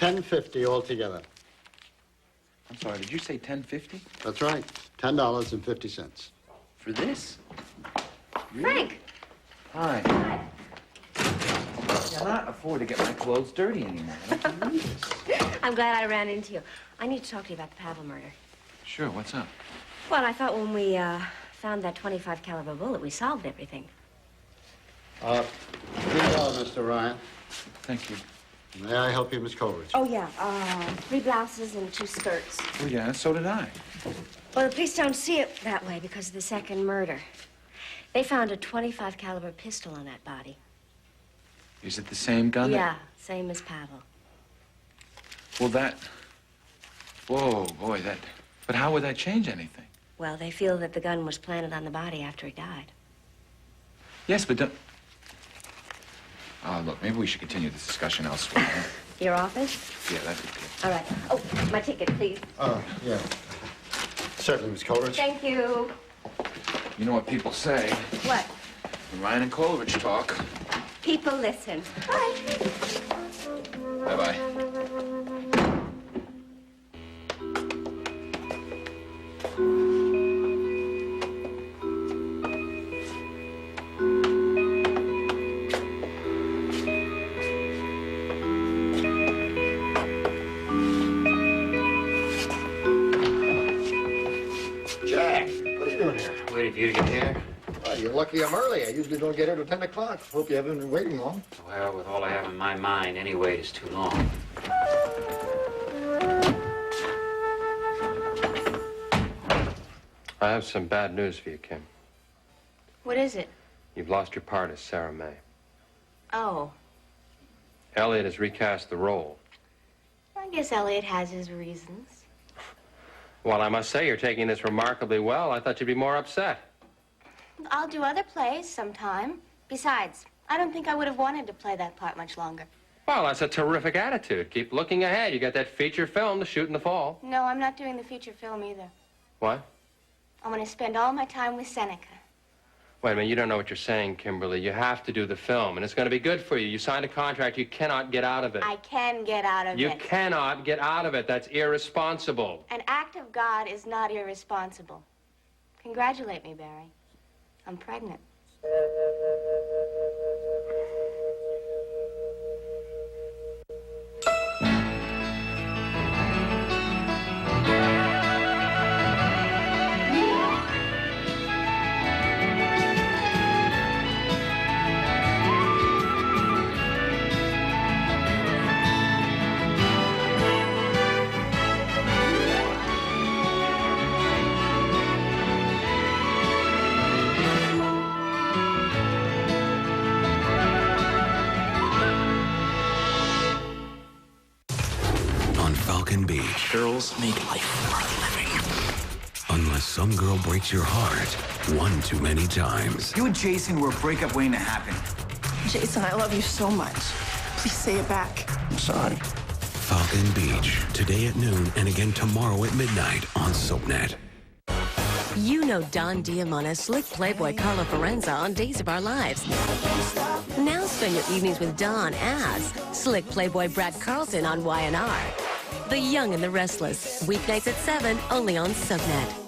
$10.50 altogether. I'm sorry, did you say $10.50? That's right, $10.50. For this? Really? Frank! Hi. I cannot afford to get my clothes dirty anymore. I don't believe this. I'm glad I ran into you. I need to talk to you about the Pavel murder. Sure, what's up? Well, I thought when we found that .25 caliber bullet, we solved everything. $3, Mr. Ryan. Thank you. May I help you, Miss Coleridge? Oh, yeah. 3 blouses and 2 skirts. Oh, yeah, so did I. Well, the police don't see it that way because of the second murder. They found a .25 caliber pistol on that body. Is it the same gun? Yeah, same as Pavel. Well, that... Whoa, boy, that... But how would that change anything? Well, they feel that the gun was planted on the body after he died. Yes, but don't... Oh, look, maybe we should continue this discussion elsewhere. Huh? Your office? Yeah, that'd be good. All right. Oh, my ticket, please. Yeah. Certainly, Miss Coleridge. Thank you. You know what people say? What? When Ryan and Coleridge talk. People listen. Bye. Bye-bye. Waiting for you to get here? Well, you're lucky I'm early. I usually don't get here till 10 o'clock. Hope you haven't been waiting long. Well, with all I have in my mind, any wait is too long. I have some bad news for you, Kim. What is it? You've lost your part as Sarah May. Oh. Elliot has recast the role. I guess Elliot has his reasons. Well, I must say you're taking this remarkably well. I thought you'd be more upset. I'll do other plays sometime. Besides, I don't think I would have wanted to play that part much longer. Well, that's a terrific attitude. Keep looking ahead. You got that feature film to shoot in the fall. No, I'm not doing the feature film either. What? I'm going to spend all my time with Seneca. Wait a minute, you don't know what you're saying, Kimberly. You have to do the film, and it's going to be good for you. You signed a contract. You cannot get out of it. I can get out of it. You cannot get out of it. That's irresponsible. An act of God is not irresponsible. Congratulate me, Barry. I'm pregnant. Girls make life worth living. Unless some girl breaks your heart one too many times. You and Jason were a breakup waiting to happen. Jason, I love you so much. Please say it back. I'm sorry. Falcon Beach, today at noon and again tomorrow at midnight on SoapNet. You know Don Diamont as slick Playboy Carlo Forenza on Days of Our Lives. Now spend your evenings with Don as slick Playboy Brad Carlson on Y&R. The Young and the Restless, weeknights at 7, only on SoapNet.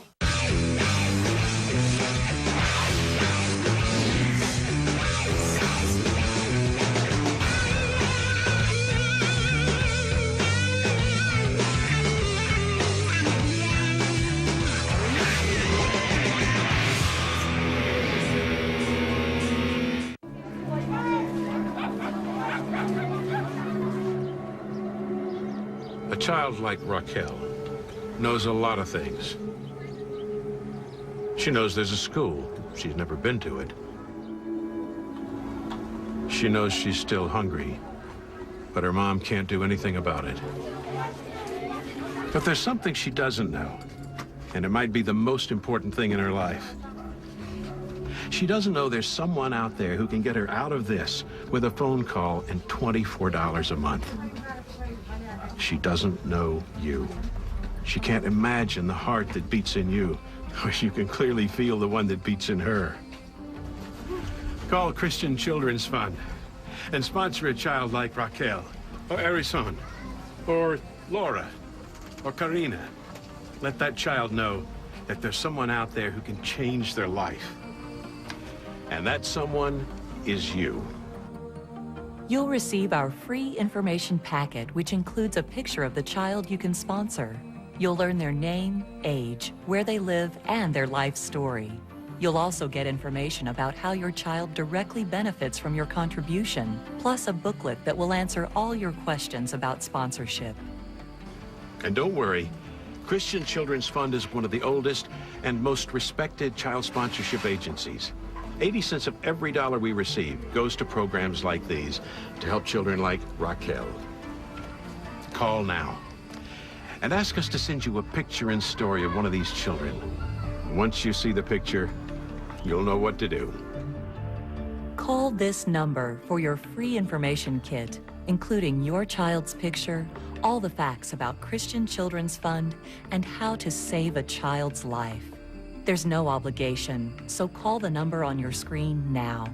A child like Raquel knows a lot of things. She knows there's a school. She's never been to it. She knows she's still hungry, but her mom can't do anything about it. But there's something she doesn't know, and it might be the most important thing in her life. She doesn't know there's someone out there who can get her out of this with a phone call and $24 a month. She doesn't know you. She can't imagine the heart that beats in you, or you can clearly feel the one that beats in her. Call Christian Children's Fund and sponsor a child like Raquel or Harrison. Or Laura. Or Karina. Let that child know that there's someone out there who can change their life. And that someone is you. You'll receive our free information packet, which includes a picture of the child you can sponsor. You'll learn their name, age, where they live, and their life story. You'll also get information about how your child directly benefits from your contribution, plus a booklet that will answer all your questions about sponsorship. And don't worry, Christian Children's Fund is one of the oldest and most respected child sponsorship agencies. 80 cents of every dollar we receive goes to programs like these to help children like Raquel. Call now and ask us to send you a picture and story of one of these children. Once you see the picture, you'll know what to do. Call this number for your free information kit, including your child's picture, all the facts about Christian Children's Fund, and how to save a child's life. There's no obligation, so call the number on your screen now.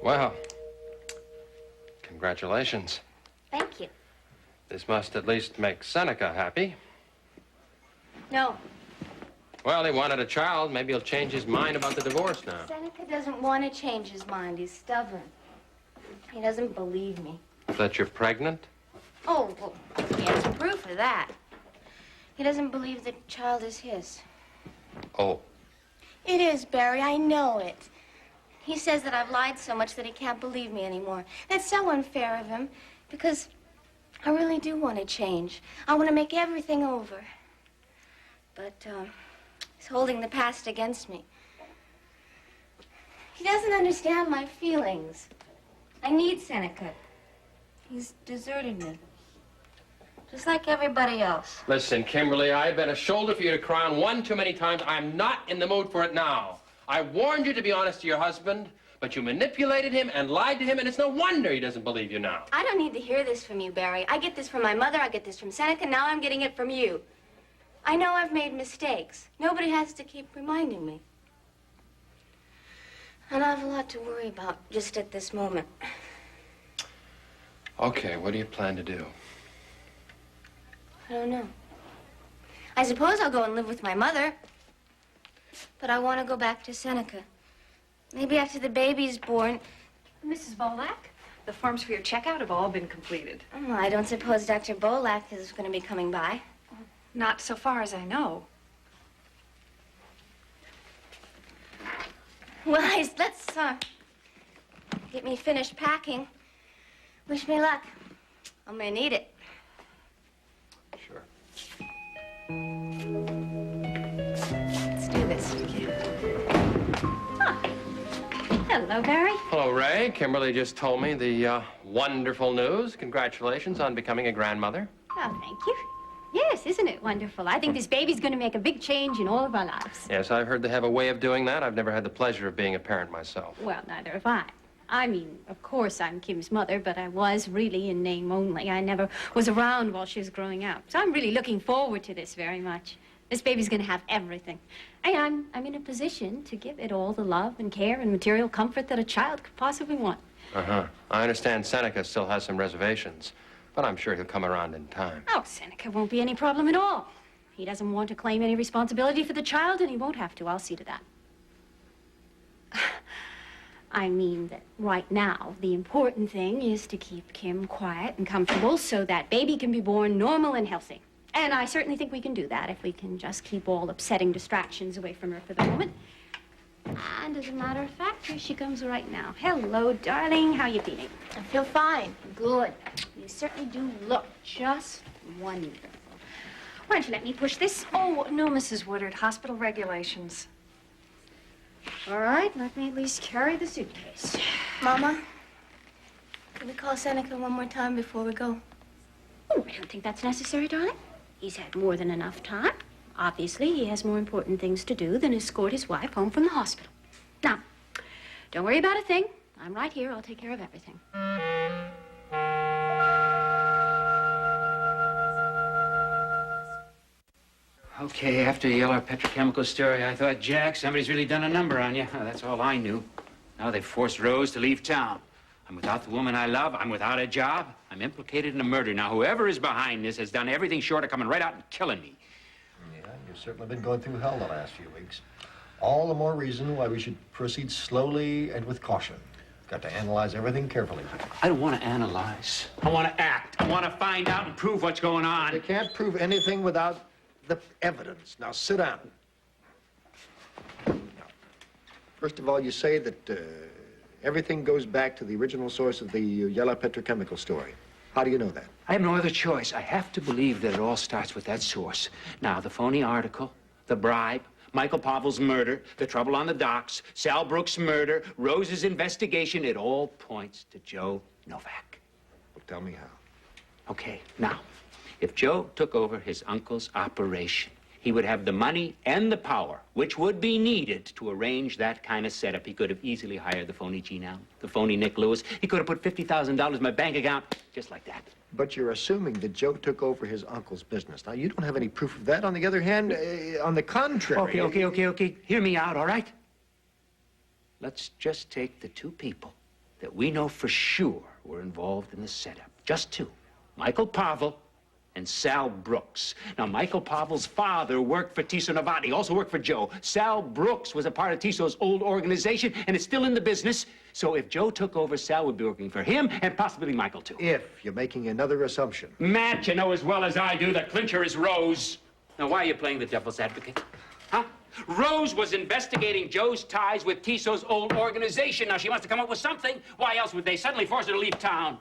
Well, congratulations. Thank you. This must at least make Seneca happy. No. Well, he wanted a child. Maybe he'll change his mind about the divorce now. Seneca doesn't want to change his mind. He's stubborn. He doesn't believe me. That you're pregnant? Oh, well, he has proof of that. He doesn't believe the child is his. Oh. It is, Barry. I know it. He says that I've lied so much that he can't believe me anymore. That's so unfair of him, because I really do want to change. I want to make everything over. But, he's holding the past against me. He doesn't understand my feelings. I need Seneca. He's deserted me. Just like everybody else. Listen, Kimberly, I've been a shoulder for you to cry on one too many times. I'm not in the mood for it now. I warned you to be honest to your husband, but you manipulated him and lied to him, and it's no wonder he doesn't believe you now. I don't need to hear this from you, Barry. I get this from my mother, I get this from Seneca, now I'm getting it from you. I know I've made mistakes. Nobody has to keep reminding me. And I have a lot to worry about just at this moment. Okay, what do you plan to do? I don't know. I suppose I'll go and live with my mother. But I want to go back to Seneca. Maybe after the baby's born. Mrs. Bolak, the forms for your checkout have all been completed. Oh, I don't suppose Dr. Bolak is going to be coming by. Not so far as I know. Well, let's get me finished packing. Wish me luck. I'm going to need it. Sure. Let's do this. Ah. Hello, Barry. Hello, Ray. Kimberly just told me the wonderful news. Congratulations on becoming a grandmother. Oh, thank you. Yes, isn't it wonderful? I think this baby's going to make a big change in all of our lives. Yes, I've heard they have a way of doing that. I've never had the pleasure of being a parent myself. Well, neither have I. I mean, of course, I'm Kim's mother, but I was really in name only. I never was around while she was growing up. So I'm really looking forward to this very much. This baby's going to have everything. And I'm in a position to give it all the love and care and material comfort that a child could possibly want. Uh-huh. I understand Seneca still has some reservations, but I'm sure he'll come around in time. Oh, Seneca won't be any problem at all. He doesn't want to claim any responsibility for the child, and he won't have to. I'll see to that. I mean that right now, the important thing is to keep Kim quiet and comfortable so that baby can be born normal and healthy. And I certainly think we can do that if we can just keep all upsetting distractions away from her for the moment. And as a matter of fact, here she comes right now. Hello, darling. How you feeling? I feel fine. Good. You certainly do look just wonderful. Why don't you let me push this? Oh, no, Mrs. Woodard. Hospital regulations. All right, let me at least carry the suitcase. Mama, can we call Seneca one more time before we go? Oh, I don't think that's necessary, darling. He's had more than enough time. Obviously, he has more important things to do than escort his wife home from the hospital. Now, don't worry about a thing. I'm right here. I'll take care of everything. Okay, after the yellow petrochemical story, I thought, Jack, somebody's really done a number on you. That's all I knew. Now they've forced Rose to leave town. I'm without the woman I love. I'm without a job. I'm implicated in a murder. Now, whoever is behind this has done everything short of coming right out and killing me. Yeah, you've certainly been going through hell the last few weeks. All the more reason why we should proceed slowly and with caution. Got to analyze everything carefully. I don't want to analyze. I want to act. I want to find out and prove what's going on. You can't prove anything without the evidence. Now, sit down. Now, first of all, you say that everything goes back to the original source of the yellow petrochemical story. How do you know that? I have no other choice. I have to believe that it all starts with that source. Now, the phony article, the bribe, Michael Pavel's murder, the trouble on the docks, Sal Brooks' murder, Rose's investigation, it all points to Joe Novak. Well, tell me how. Okay, now, if Joe took over his uncle's operation, he would have the money and the power, which would be needed to arrange that kind of setup. He could have easily hired the phony Gene Allen, the phony Nick Lewis. He could have put $50,000 in my bank account, just like that. But you're assuming that Joe took over his uncle's business. Now, you don't have any proof of that. On the other hand, on the contrary... Okay. Hear me out, all right? Let's just take the two people that we know for sure were involved in the setup. Just two. Michael Pavel and Sal Brooks. Now, Michael Pavel's father worked for Tiso Novati, also worked for Joe. Sal Brooks was a part of Tiso's old organization and is still in the business. So if Joe took over, Sal would be working for him and possibly Michael, too. If you're making another assumption. Matt, you know as well as I do, the clincher is Rose. Now, why are you playing the devil's advocate? Huh? Rose was investigating Joe's ties with Tiso's old organization. Now, she must have come up with something. Why else would they suddenly force her to leave town?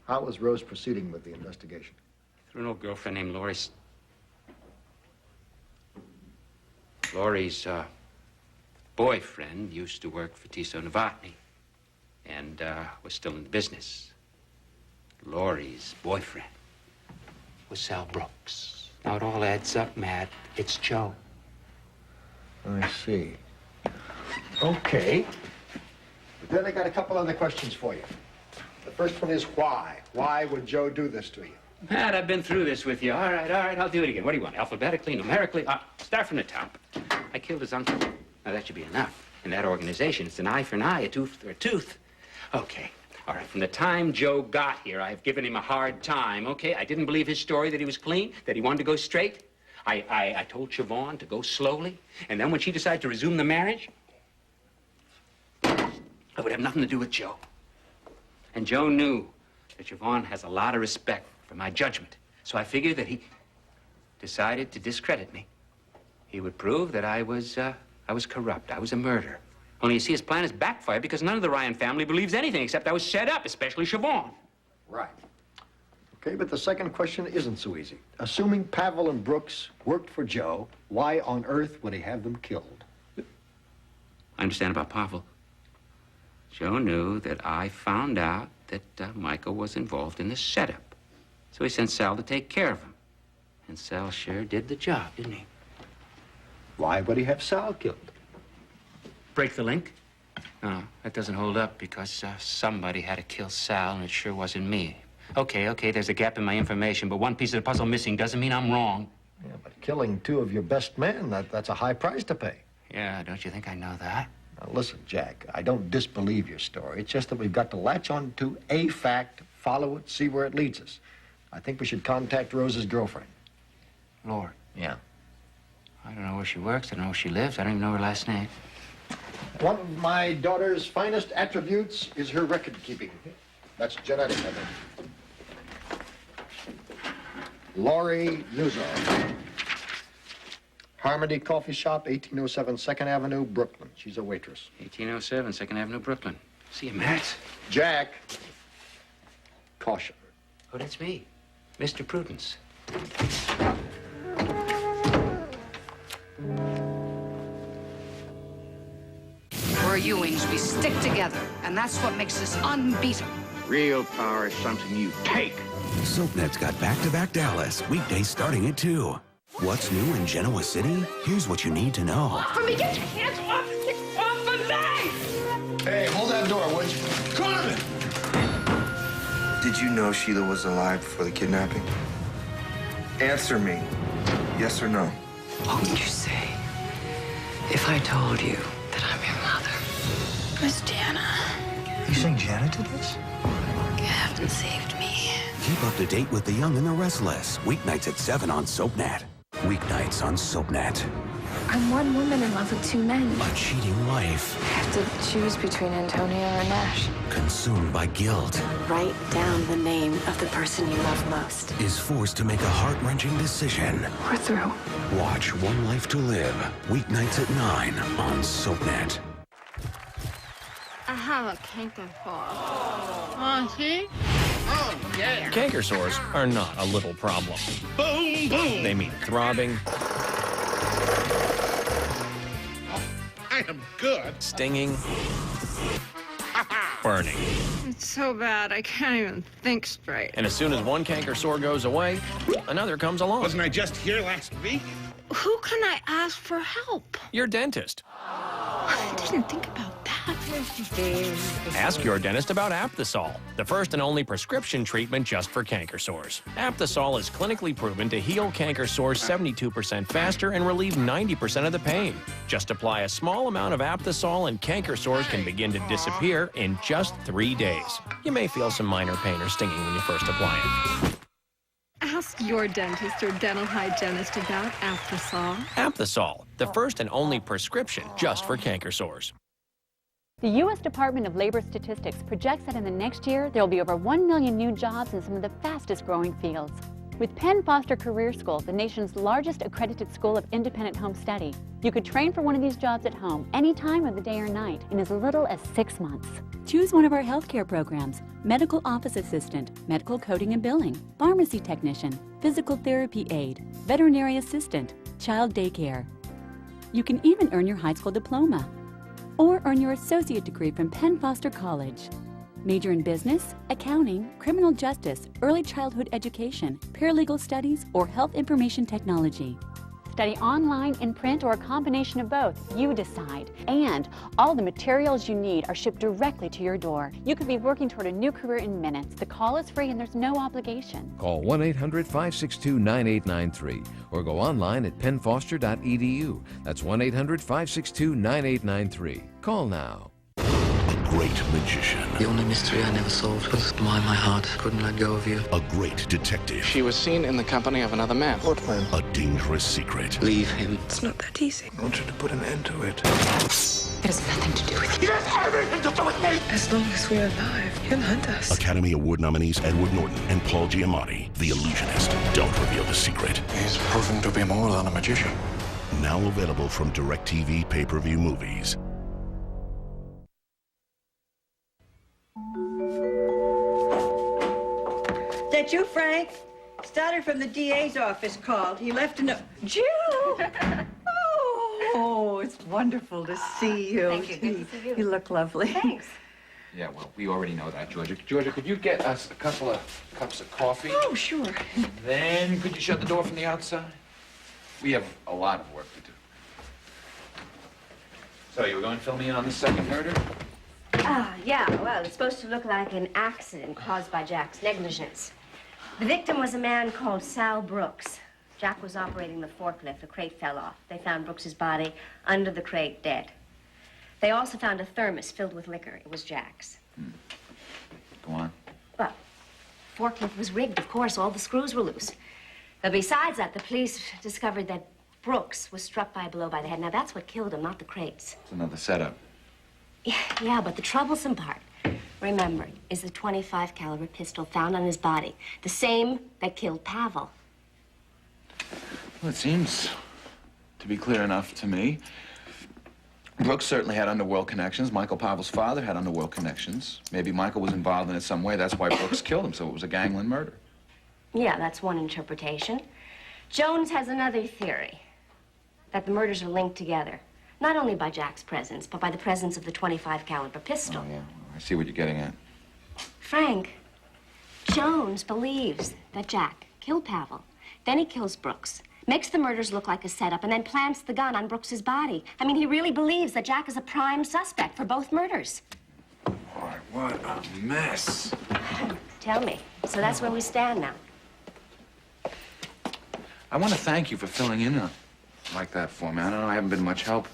How was Rose proceeding with the investigation? Through an old girlfriend named Lori. Lori's boyfriend used to work for Tiso Novotny and was still in the business. Lori's boyfriend was Sal Brooks. Now it all adds up, Matt. It's Joe. I see. Okay. But then I got a couple other questions for you. The first one is why? Why would Joe do this to you? Matt, I've been through this with you. All right, I'll do it again. What do you want? Alphabetically, numerically? Start from the top. I killed his uncle. Now, that should be enough. In that organization, it's an eye for an eye, a tooth for a tooth. Okay. All right, from the time Joe got here, I've given him a hard time, okay? I didn't believe his story that he was clean, that he wanted to go straight. I told Siobhan to go slowly, and then when she decided to resume the marriage, I would have nothing to do with Joe. And Joe knew that Siobhan has a lot of respect for my judgment. So I figured that he decided to discredit me. He would prove that I was corrupt. I was a murderer. Only you see, his plan has backfired because none of the Ryan family believes anything except I was set up, especially Siobhan. Right. Okay, but the second question isn't so easy. Assuming Pavel and Brooks worked for Joe, why on earth would he have them killed? I understand about Pavel. Joe knew that I found out that Michael was involved in the setup. So he sent Sal to take care of him. And Sal sure did the job, didn't he? Why would he have Sal killed? Break the link? No, that doesn't hold up because somebody had to kill Sal, and it sure wasn't me. Okay, there's a gap in my information, but one piece of the puzzle missing doesn't mean I'm wrong. Yeah, but killing two of your best men, that's a high price to pay. Yeah, don't you think I know that? Now, listen, Jack, I don't disbelieve your story. It's just that we've got to latch on to a fact, follow it, see where it leads us. I think we should contact Rose's girlfriend. Lord. Yeah. I don't know where she works. I don't know where she lives. I don't even know her last name. One of my daughter's finest attributes is her record keeping. That's genetic, I think. Lori Nuzar. Harmony Coffee Shop, 1807 2nd Avenue, Brooklyn. She's a waitress. 1807 2nd Avenue, Brooklyn. See you, Matt. Jack. Caution. Oh, that's me. Mr. Prudence. We're Ewings. We stick together, and that's what makes us unbeatable. Real power is something you take. SoapNet's got back-to-back Dallas, weekdays starting at 2. What's new in Genoa City? Here's what you need to know. For me, get your hands off the knife! Hey, hold that door, would you? Carmen! Did you know Sheila was alive before the kidnapping? Answer me. Yes or no? What would you say if I told you that I'm your mother? Miss Deanna. You think Janet did this? Gavin saved me. Keep up to date with The Young and the Restless. Weeknights at 7 on SoapNet. Weeknights on SoapNet. I'm one woman in love with two men. A cheating wife. I have to choose between Antonio or Nash. Consumed by guilt. Write down the name of the person you love most. Is forced to make a heart-wrenching decision. We're through. Watch One Life to Live. Weeknights at 9 on SoapNet. I have a canker sore. See? Oh, yeah. Canker sores are not a little problem. Boom, boom. They mean throbbing. I am good. Stinging. Burning. It's so bad, I can't even think straight. And as soon as one canker sore goes away, another comes along. Wasn't I just here last week? Who can I ask for help? Your dentist. I didn't think about that. Ask your dentist about Apthasol, the first and only prescription treatment just for canker sores. Apthasol is clinically proven to heal canker sores 72% faster and relieve 90% of the pain. Just apply a small amount of Apthasol and canker sores can begin to disappear in just 3 days. You may feel some minor pain or stinging when you first apply it. Ask your dentist or dental hygienist about Apthasol. Apthasol, the first and only prescription just for canker sores. The U.S. Department of Labor Statistics projects that in the next year, there will be over 1 million new jobs in some of the fastest growing fields. With Penn Foster Career School, the nation's largest accredited school of independent home study, you could train for one of these jobs at home any time of the day or night in as little as 6 months. Choose one of our healthcare programs: medical office assistant, medical coding and billing, pharmacy technician, physical therapy aide, veterinary assistant, child daycare. You can even earn your high school diploma or earn your associate degree from Penn Foster College. Major in business, accounting, criminal justice, early childhood education, paralegal studies, or health information technology. Study online, in print, or a combination of both. You decide. And all the materials you need are shipped directly to your door. You could be working toward a new career in minutes. The call is free and there's no obligation. Call 1-800-562-9893 or go online at pennfoster.edu. That's 1-800-562-9893. Call now. Great magician. The only mystery I never solved was why my heart couldn't let go of you. A great detective. She was seen in the company of another man. What man? A dangerous secret. Leave him. It's not that easy. I want you to put an end to it. It has nothing to do with you. It has everything to do with me! As long as we're alive, he'll hunt us. Academy Award nominees Edward Norton and Paul Giamatti. The Illusionist. Don't reveal the secret. He's proven to be more than a magician. Now available from DirecTV pay-per-view movies. That you, Frank? Stoddard from the DA's office called. He left a note. Jill! Oh, it's wonderful to see you. Thank you. Good to see you. You look lovely. Thanks. Yeah, well, we already know that, Georgia. Georgia, could you get us a couple of cups of coffee? Oh, sure. Then could you shut the door from the outside? We have a lot of work to do. So you were going to fill me in on the second murder? Yeah, well, it's supposed to look like an accident caused by Jack's negligence. The victim was a man called Sal Brooks. Jack was operating the forklift. The crate fell off. They found Brooks's body under the crate, dead. They also found a thermos filled with liquor. It was Jack's. Go on. Well, forklift was rigged, of course. All the screws were loose. But besides that, the police discovered that Brooks was struck by a blow by the head. Now, that's what killed him, not the crates. It's another setup. Yeah, but the troublesome part, remember, is the .25 caliber pistol found on his body. The same that killed Pavel. Well, it seems to be clear enough to me. Brooks certainly had underworld connections. Michael Pavel's father had underworld connections. Maybe Michael was involved in it some way. That's why Brooks killed him, so it was a gangland murder. Yeah, that's one interpretation. Jones has another theory, that the murders are linked together. Not only by Jack's presence, but by the presence of the .25 caliber pistol. Oh, yeah. I see what you're getting at. Frank, Jones believes that Jack killed Pavel. Then he kills Brooks, makes the murders look like a setup, and then plants the gun on Brooks's body. I mean, he really believes that Jack is a prime suspect for both murders. Boy, what a mess. Tell me. So that's where we stand now. I want to thank you for filling in like that for me. I don't know, I haven't been much help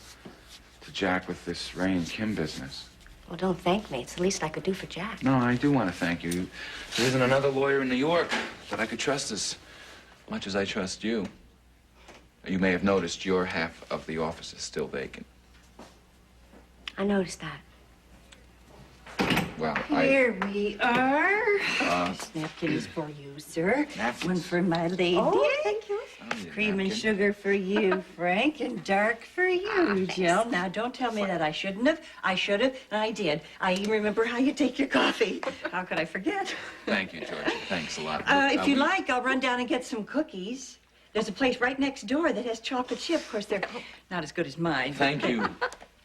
to Jack with this Ray and Kim business. Well, don't thank me. It's the least I could do for Jack. No, I do want to thank you. There isn't another lawyer in New York that I could trust as much as I trust you. You may have noticed your half of the office is still vacant. I noticed that. Well, Here we are. This napkin is for you, sir. Napkins? One for my lady. Oh, thank you. Cream and sugar for you, Frank, and dark for you, Jill. Now, don't tell me that I shouldn't have. I should have, and I did. I even remember how you take your coffee. How could I forget? Thank you, Georgia. Thanks a lot. If you like, I'll run down and get some cookies. There's a place right next door that has chocolate chip. Of course, they're not as good as mine. Thank you,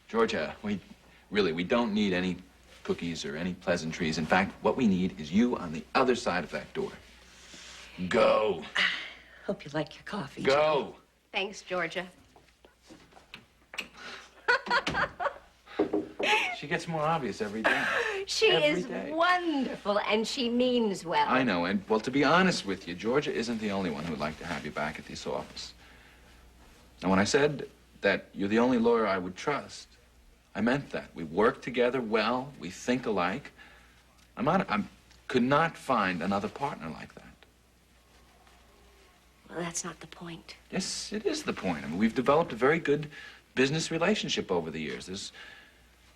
Georgia. We don't need any cookies or any pleasantries. In fact, what we need is you on the other side of that door. Go. Hope you like your coffee. Go. Thanks, Georgia. She gets more obvious every day. She Every is day. wonderful, and she means well. I know, and well, to be honest with you, Georgia isn't the only one who'd like to have you back at this office. And when I said that you're the only lawyer I would trust, I meant that. We work together well, we think alike. I could not find another partner like that. Well, that's not the point. Yes, it is the point. I mean, we've developed a very good business relationship over the years. It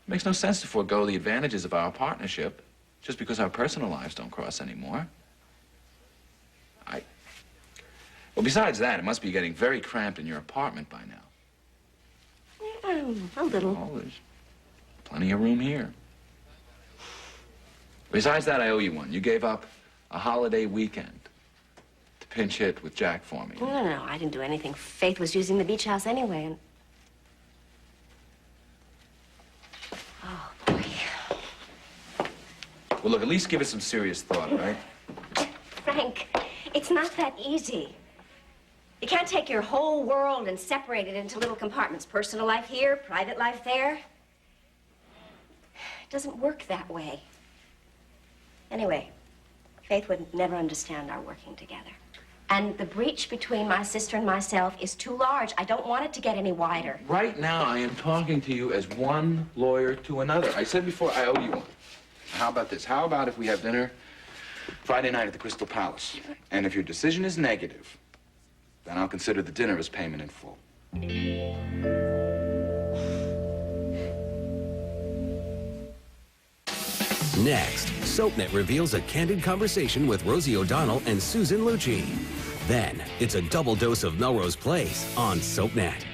makes no sense to forego the advantages of our partnership just because our personal lives don't cross anymore. Well, besides that, it must be getting very cramped in your apartment by now. A little. Oh, there's plenty of room here. Besides that, I owe you one. You gave up a holiday weekend to pinch hit with Jack for me. No, I didn't do anything. Faith was using the beach house anyway, and... Oh, boy. Well, look, at least give it some serious thought, right? Frank, it's not that easy. You can't take your whole world and separate it into little compartments. Personal life here, private life there. It doesn't work that way. Anyway, Faith would never understand our working together. And the breach between my sister and myself is too large. I don't want it to get any wider. Right now, I am talking to you as one lawyer to another. I said before, I owe you one. How about this? How about if we have dinner Friday night at the Crystal Palace? And if your decision is negative, then I'll consider the dinner as payment in full. Next, SoapNet reveals a candid conversation with Rosie O'Donnell and Susan Lucci. Then, it's a double dose of Melrose Place on SoapNet.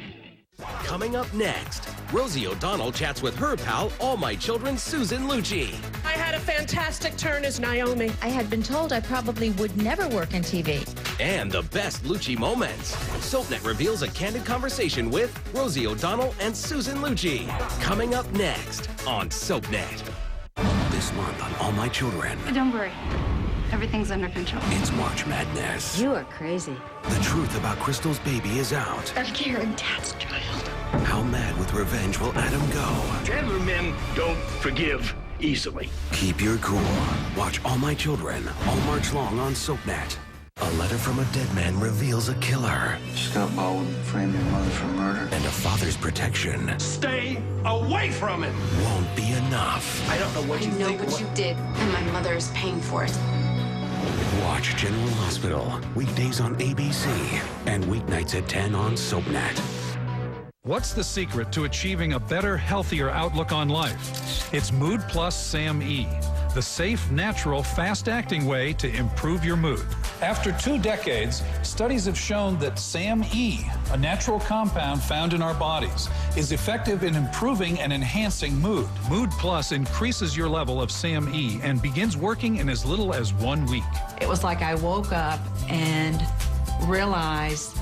Coming up next, Rosie O'Donnell chats with her pal, All My Children, Susan Lucci. I had a fantastic turn as Naomi. I had been told I probably would never work in TV. And the best Lucci moments. SoapNet reveals a candid conversation with Rosie O'Donnell and Susan Lucci. Coming up next on SoapNet. This month on All My Children, Don't worry. Everything's under control. it's March Madness. You are crazy. The truth about Crystal's baby is out. I'm Karen, Dad's child. How mad with revenge will Adam go? Gentlemen don't forgive easily. Keep your cool. Watch All My Children all March long on SoapNet. A letter from a dead man reveals a killer. Scott Baldwin framed your mother for murder. And a father's protection Stay away from him. won't be enough. I don't know what you think. what you did, and my mother is paying for it. Watch General Hospital weekdays on ABC and weeknights at 10 on SoapNet. What's the secret to achieving a better, healthier outlook on life? It's Mood Plus Sam E, the safe, natural, fast-acting way to improve your mood. After 2 decades, studies have shown that Sam E, a natural compound found in our bodies, is effective in improving and enhancing mood. Mood Plus increases your level of Sam E and begins working in as little as 1 week. It was like I woke up and realized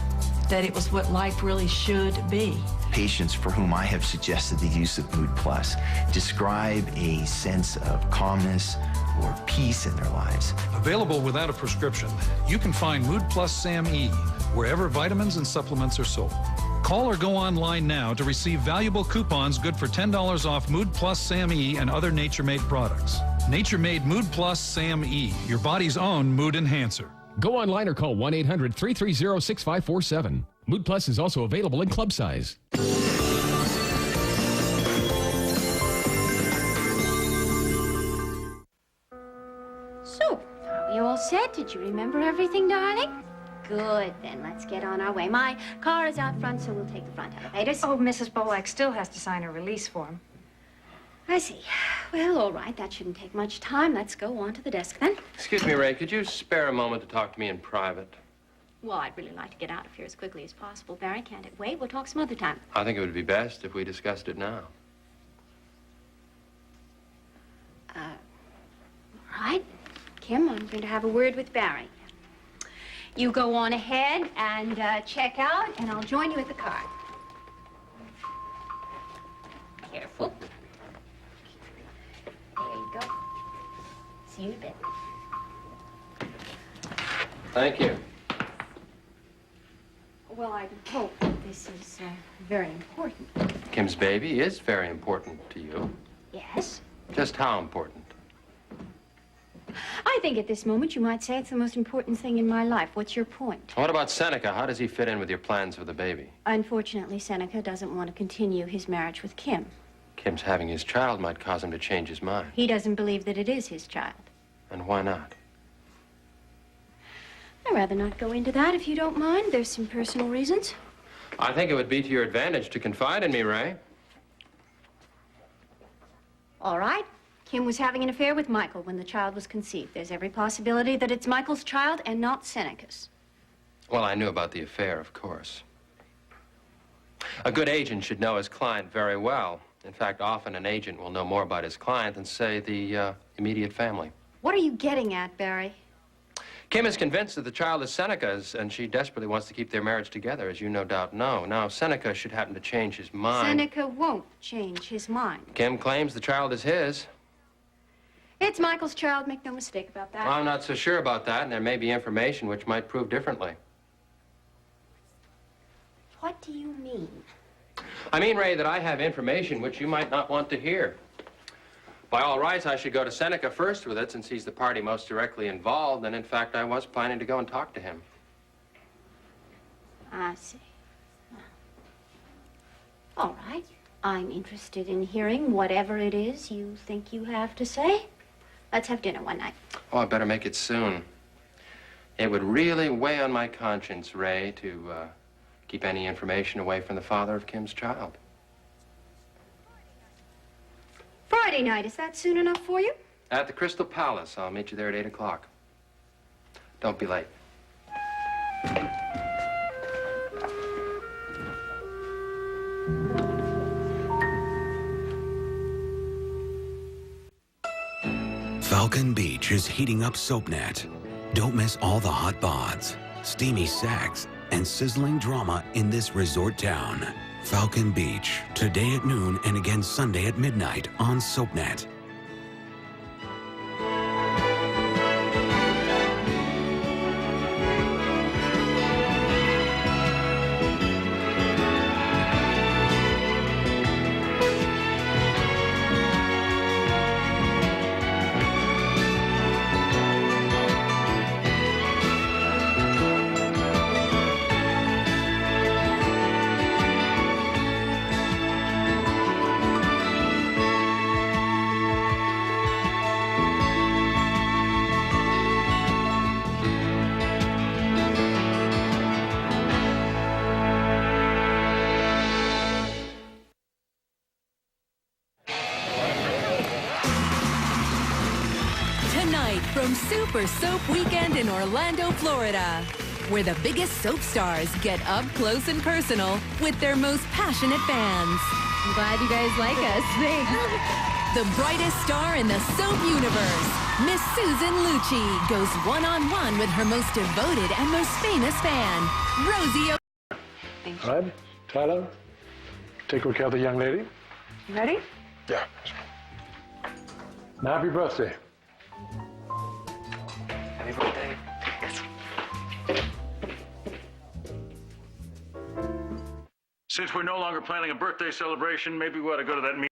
that it was what life really should be. Patients for whom I have suggested the use of Mood Plus describe a sense of calmness or peace in their lives. Available without a prescription, you can find Mood Plus Sam E wherever vitamins and supplements are sold. Call or go online now to receive valuable coupons good for $10 off Mood Plus Sam E and other Nature-Made products. Nature-Made Mood Plus Sam E, your body's own mood enhancer. Go online or call 1-800-330-6547. Mood Plus is also available in club size. So, are we all set? Did you remember everything, darling? Good, then let's get on our way. My car is out front, so we'll take the front elevators. Oh, Mrs. Bolak still has to sign a release form. I see. Well, all right, that shouldn't take much time. Let's go on to the desk, then. Excuse me, Ray, could you spare a moment to talk to me in private? Well, I'd really like to get out of here as quickly as possible. Barry, can't it wait? We'll talk some other time. I think it would be best if we discussed it now. All right. Kim, I'm going to have a word with Barry. You go on ahead and check out, and I'll join you at the car. Careful. There you go. See you in a bit. Thank you. Well, I hope this is very important. Kim's baby is very important to you. Yes? Just how important? I think at this moment you might say it's the most important thing in my life. What's your point? What about Seneca? How does he fit in with your plans for the baby? Unfortunately, Seneca doesn't want to continue his marriage with Kim. Kim's having his child might cause him to change his mind. He doesn't believe that it is his child. And why not? I'd rather not go into that if you don't mind. There's some personal reasons. I think it would be to your advantage to confide in me, Ray. All right. Kim was having an affair with Michael when the child was conceived. There's every possibility that it's Michael's child and not Seneca's. Well, I knew about the affair, of course. A good agent should know his client very well. In fact, often an agent will know more about his client than, say, the immediate family. What are you getting at, Barry? Kim is convinced that the child is Seneca's, and she desperately wants to keep their marriage together, as you no doubt know. Now, if Seneca should happen to change his mind... Seneca won't change his mind. Kim claims the child is his. It's Michael's child, make no mistake about that. Well, I'm not so sure about that, and there may be information which might prove differently. What do you mean? I mean, Ray, that I have information which you might not want to hear. By all rights, I should go to Seneca first with it, since he's the party most directly involved, and in fact, I was planning to go and talk to him. I see. All right. I'm interested in hearing whatever it is you think you have to say. Let's have dinner one night. Oh, I better make it soon. It would really weigh on my conscience, Ray, to keep any information away from the father of Kim's child. Friday night, is that soon enough for you? At the Crystal Palace. I'll meet you there at 8 o'clock. Don't be late. Falcon Beach is heating up SoapNet. Don't miss all the hot bods, steamy sags, and sizzling drama in this resort town. Falcon Beach, today at noon and again Sunday at midnight on SoapNet. From Super Soap Weekend in Orlando, Florida, where the biggest soap stars get up close and personal with their most passionate fans. I'm glad you guys like us. Thanks. The brightest star in the soap universe, Miss Susan Lucci, goes one-on-one with her most devoted and most famous fan, Rosie. All right, Tyler, take good care of the young lady. Ready? Yeah. Now, happy birthday. Happy birthday. Since we're no longer planning a birthday celebration, maybe we ought to go to that meeting.